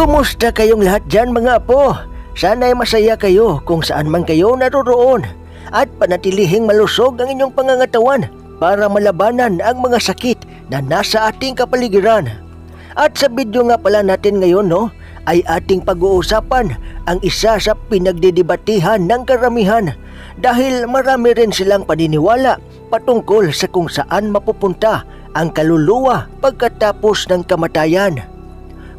Kumusta kayong lahat dyan mga apo? Sana'y masaya kayo kung saan man kayo naroroon at panatilihing malusog ang inyong pangangatawan para malabanan ang mga sakit na nasa ating kapaligiran. At sa video nga pala natin ngayon ay ating pag-uusapan ang isa sa pinagdidebatihan ng karamihan dahil marami rin silang paniniwala patungkol sa kung saan mapupunta ang kaluluwa pagkatapos ng kamatayan.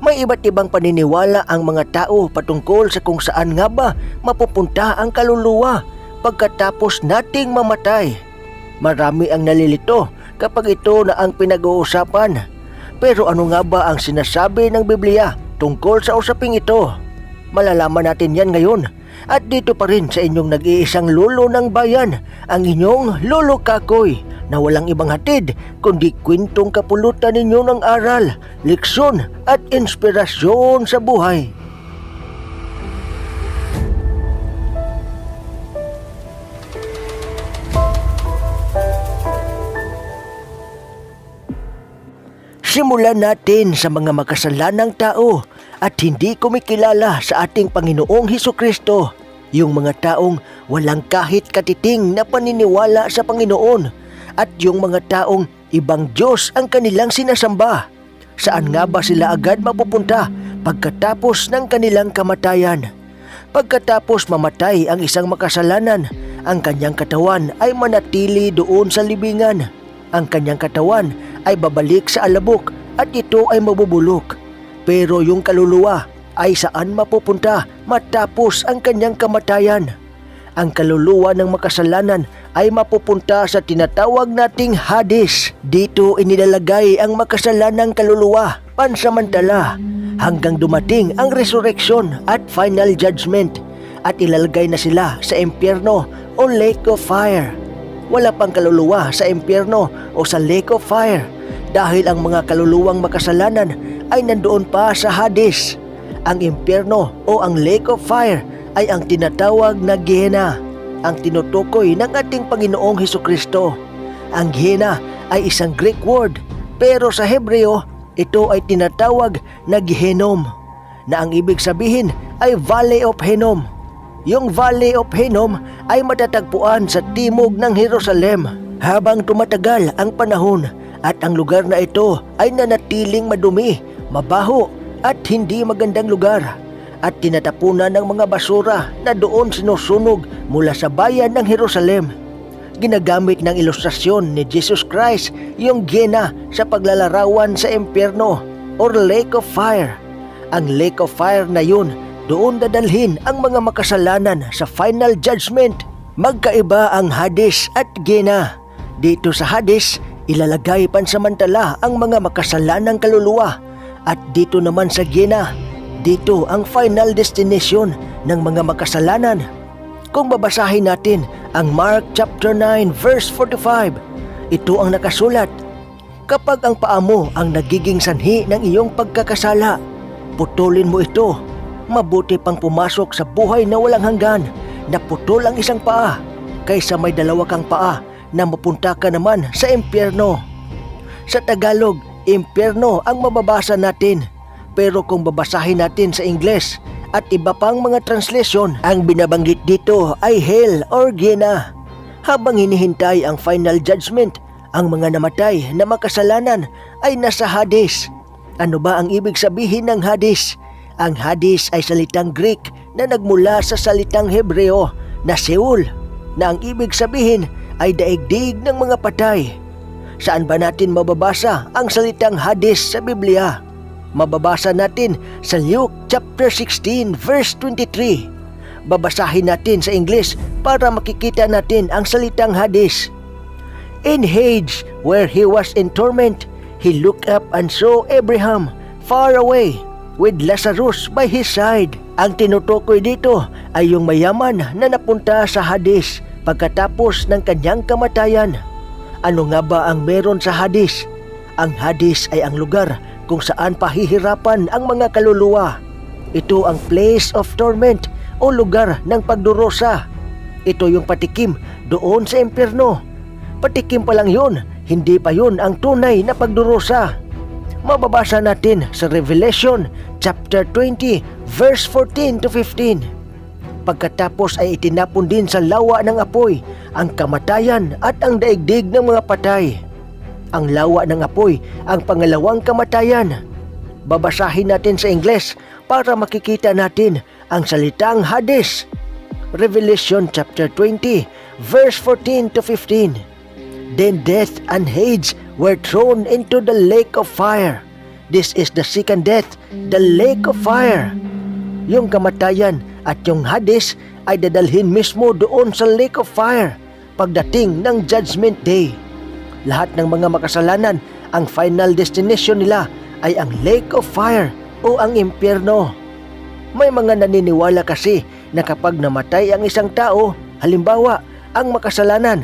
May iba't ibang paniniwala ang mga tao patungkol sa kung saan nga ba mapupunta ang kaluluwa pagkatapos nating mamatay. Marami ang nalilito kapag ito na ang pinag-uusapan. Pero ano nga ba ang sinasabi ng Biblia tungkol sa usaping ito? Malalaman natin yan ngayon at dito pa rin sa inyong nag-iisang lolo ng bayan, ang inyong Lolo Kakoy, na walang ibang hatid kundi kwentong kapulutan ninyo ng aral, leksyon at inspirasyon sa buhay. Simulan natin sa mga makasalanang tao at hindi kumikilala sa ating Panginoong Hesukristo, yung mga taong walang kahit katiting na paniniwala sa Panginoon at yung mga taong ibang Diyos ang kanilang sinasamba. Saan nga ba sila agad mapupunta pagkatapos ng kanilang kamatayan? Pagkatapos mamatay ang isang makasalanan, ang kanyang katawan ay manatili doon sa libingan. Ang kanyang katawan ay babalik sa alabok at ito ay mabubulok. Pero yung kaluluwa ay saan mapupunta matapos ang kanyang kamatayan? Ang kaluluwa ng makasalanan ay mapupunta sa tinatawag nating Hades. Dito inilalagay ang makasalanang kaluluwa pansamantala hanggang dumating ang resurrection at final judgment at ilalagay na sila sa impyerno o lake of fire. Wala pang kaluluwa sa impyerno o sa lake of fire dahil ang mga kaluluwang makasalanan ay nandoon pa sa Hades. Ang impyerno o ang lake of fire ay ang tinatawag na Gehenna, ang tinutukoy ng ating Panginoong Hesukristo. Ang Gehenna ay isang Greek word, pero sa Hebreo, ito ay tinatawag na Gehenom, na ang ibig sabihin ay Valley of Hinnom. Yung Valley of Hinnom ay matatagpuan sa timog ng Jerusalem. Habang tumatagal ang panahon at ang lugar na ito ay nanatiling madumi, mabaho at hindi magandang lugar, at tinatapunan ng mga basura na doon sinusunog mula sa bayan ng Jerusalem. Ginagamit ng ilustrasyon ni Jesus Christ yung Gehenna sa paglalarawan sa impyerno or lake of fire. Ang lake of fire na yun, doon dadalhin ang mga makasalanan sa final judgment. Magkaiba ang Hades at Gehenna. Dito sa Hades, ilalagay pansamantala ang mga makasalanang kaluluwa, at dito naman sa Gehenna, dito ang final destination ng mga makasalanan. Kung babasahin natin ang Mark chapter 9 verse 45, ito ang nakasulat: kapag ang paa mo ang nagiging sanhi ng iyong pagkakasala, putulin mo ito. Mabuti pang pumasok sa buhay na walang hanggan na putol ang isang paa kaysa may dalawa kang paa na mapunta ka naman sa impyerno. Sa Tagalog, impyerno ang mababasa natin. Pero kung babasahin natin sa Ingles at iba pang mga translation, ang binabanggit dito ay hell or Gehenna. Habang hinihintay ang final judgment, ang mga namatay na makasalanan ay nasa Hades. Ano ba ang ibig sabihin ng Hades? Ang Hades ay salitang Greek na nagmula sa salitang Hebreo na Sheol, na ang ibig sabihin ay daigdig ng mga patay. Saan ba natin mababasa ang salitang Hades sa Biblia? Mababasa natin sa Luke chapter 16 verse 23. Babasahin natin sa English para makikita natin ang salitang Hades. In Hades, where he was in torment, he looked up and saw Abraham far away with Lazarus by his side. Ang tinutukoy dito ay yung mayaman na napunta sa Hades pagkatapos ng kanyang kamatayan. Ano nga ba ang meron sa Hades? Ang Hades ay ang lugar kung saan pahihirapan ang mga kaluluwa. Ito ang place of torment o lugar ng pagdurusa. Ito yung patikim doon sa impyerno. Patikim pa lang yun, hindi pa yun ang tunay na pagdurusa. Mababasa natin sa Revelation chapter 20 verse 14 to 15. Pagkatapos ay itinapon din sa lawa ng apoy ang kamatayan at ang daigdig ng mga patay. Ang lawa ng apoy ang pangalawang kamatayan. Babasahin natin sa Ingles para makikita natin ang salitang Hades. Revelation chapter 20 verse 14 to 15. Then death and Hades were thrown into the lake of fire. This is the second death, the lake of fire. Yung kamatayan at yung Hades ay dadalhin mismo doon sa lake of fire pagdating ng Judgment Day. Lahat ng mga makasalanan, ang final destination nila ay ang lake of fire o ang impyerno. May mga naniniwala kasi na kapag namatay ang isang tao, halimbawa ang makasalanan,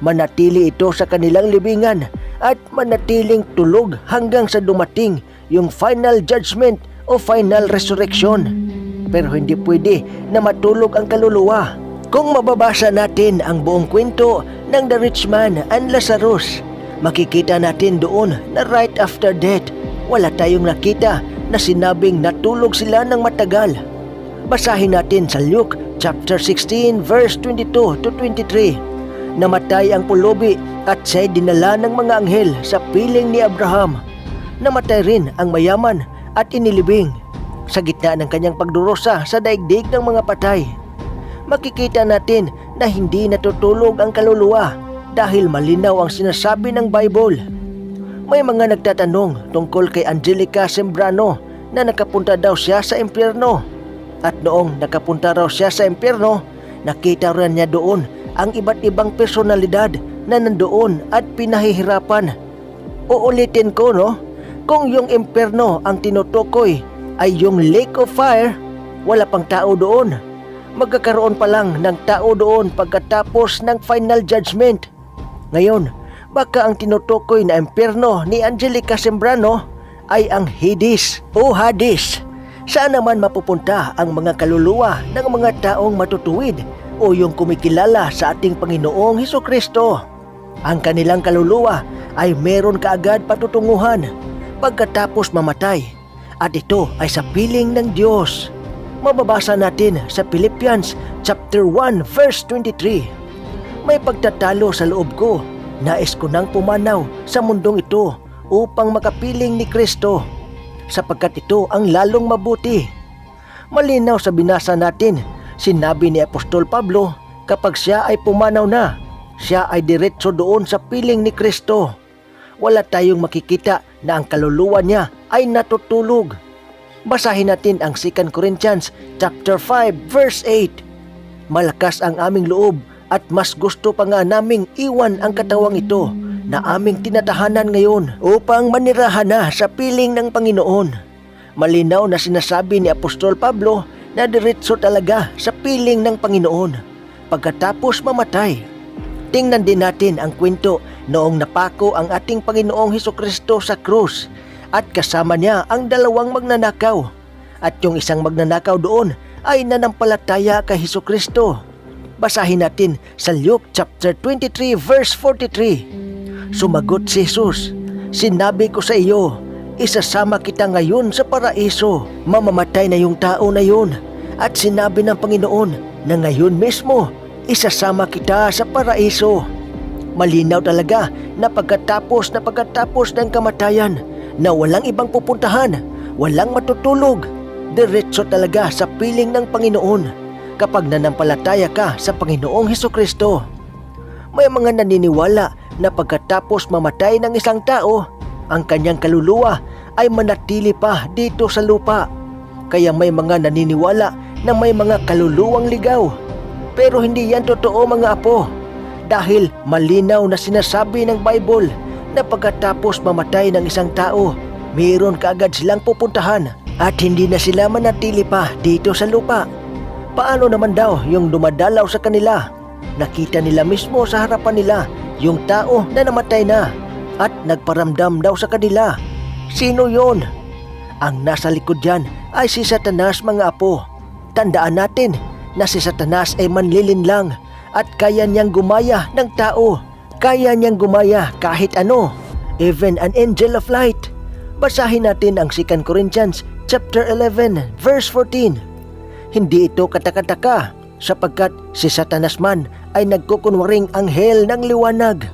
manatili ito sa kanilang libingan at manatiling tulog hanggang sa dumating yung final judgment o final resurrection. Pero hindi pwede na matulog ang kaluluwa. Kung mababasa natin ang buong kwento ng The Rich Man and Lazarus, makikita natin doon na right after death, wala tayong nakita na sinabing natulog sila ng matagal. Basahin natin sa Luke chapter 16 verse 22 to 23. Namatay ang pulubi at siya'y dinala ng mga anghel sa piling ni Abraham. Namatay rin ang mayaman at inilibing sa gitna ng kanyang pagdurusa sa daigdig ng mga patay. Makikita natin na hindi natutulog ang kaluluwa dahil malinaw ang sinasabi ng Bible. May mga nagtatanong tungkol kay Angelica Sembrano na nakapunta daw siya sa impyerno. At noong nakapunta raw siya sa impyerno, nakita rin niya doon ang iba't ibang personalidad na nandoon at pinahihirapan. Uulitin ko, no? Kung yung impyerno ang tinutukoy ay yung lake of fire, wala pang tao doon. Magkakaroon pa lang ng tao doon pagkatapos ng final judgment. Ngayon, baka ang tinutukoy na impyerno ni Angelica Sembrano ay ang Hades o Hades. Saan naman mapupunta ang mga kaluluwa ng mga taong matutuwid o yung kumikilala sa ating Panginoong Hesukristo? Ang kanilang kaluluwa ay meron kaagad patutunguhan pagkatapos mamatay, at ito ay sa piling ng Diyos. Mababasa natin sa Philippians chapter 1 verse 23. May pagtatalo sa loob ko, nais ko nang pumanaw sa mundong ito upang makapiling ni Kristo, sapagkat ito ang lalong mabuti. Malinaw sa binasa natin, sinabi ni Apostol Pablo, kapag siya ay pumanaw na, siya ay diretso doon sa piling ni Kristo. Wala tayong makikita na ang kaluluwa niya ay natutulog. Basahin natin ang 2 Corinthians chapter 5 verse 8. Malakas ang aming loob at mas gusto pa nga naming iwan ang katawang ito na aming tinatahanan ngayon upang manirahan na sa piling ng Panginoon. Malinaw na sinasabi ni Apostol Pablo na diretso talaga sa piling ng Panginoon pagkatapos mamatay. Tingnan din natin ang kwento noong napako ang ating Panginoong Hesukristo sa krus at kasama niya ang dalawang magnanakaw. At yung isang magnanakaw doon ay nanampalataya kay Hesukristo. Basahin natin sa Luke chapter 23 verse 43. Sumagot si Jesus, "Sinabi ko sa iyo, isasama kita ngayon sa paraiso." Mamamatay na yung tao na yun at sinabi ng Panginoon na ngayon mismo isasama kita sa paraiso. Malinaw talaga na pagkatapos ng kamatayan na walang ibang pupuntahan, walang matutulog, diretso talaga sa piling ng Panginoon kapag nanampalataya ka sa Panginoong Hesukristo. May mga naniniwala na pagkatapos mamatay ng isang tao, ang kanyang kaluluwa ay manatili pa dito sa lupa. Kaya may mga naniniwala na may mga kaluluwang ligaw. Pero hindi yan totoo, mga apo, dahil malinaw na sinasabi ng Bible na pagkatapos mamatay ng isang tao, mayroon kaagad silang pupuntahan at hindi na sila manatili pa dito sa lupa. Paano naman daw yung dumadalaw sa kanila? Nakita nila mismo sa harapan nila yung tao na namatay na at nagparamdam daw sa kanila. Sino yon? Ang nasa likod dyan ay si Satanas, mga apo. Tandaan natin na si Satanas ay manlilinlang at kaya niyang gumaya ng tao. Kaya niyang gumaya kahit ano, even an angel of light. Basahin natin ang 2 Corinthians chapter 11 verse 14. Hindi ito katakataka sapagkat si Satanas man ay nagkukunwaring anghel ng liwanag.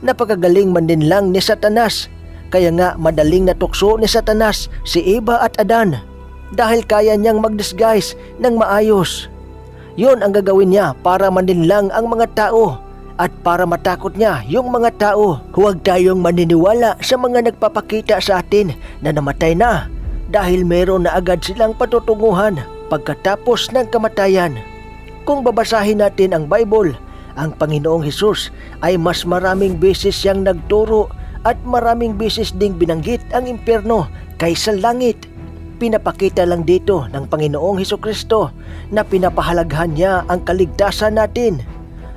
Napakagaling man din lang ni Satanas, kaya nga madaling natukso ni Satanas si Eva at Adan dahil kaya niyang mag-disguise ng maayos. Yun ang gagawin niya para maninlang ang mga tao at para matakot niya yung mga tao. Huwag tayong maniniwala sa mga nagpapakita sa atin na namatay na dahil meron na agad silang patutunguhan pagkatapos ng kamatayan. Kung babasahin natin ang Bible, ang Panginoong Hesus ay mas maraming beses siyang nagturo at maraming beses ding binanggit ang impyerno kaysa langit. Pinapakita lang dito ng Panginoong Hesukristo na pinapahalagahan niya ang kaligtasan natin.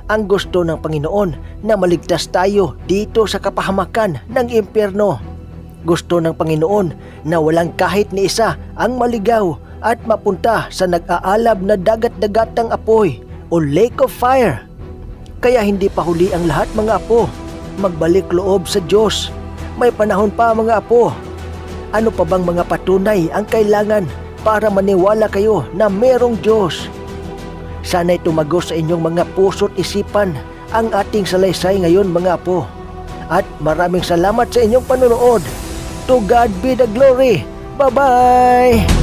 Ang gusto ng Panginoon na maligtas tayo dito sa kapahamakan ng impyerno. Gusto ng Panginoon na walang kahit ni isa ang maligaw at mapunta sa nag-aalab na dagat-dagatang apoy o lake of fire. Kaya hindi pa huli ang lahat mga apo. Magbalik loob sa Diyos. May panahon pa mga apo. Ano pa bang mga patunay ang kailangan para maniwala kayo na merong Diyos? Sana'y tumagos sa inyong mga puso't isipan ang ating salaysay ngayon mga apo. At maraming salamat sa inyong panonood. To God be the glory. Bye-bye!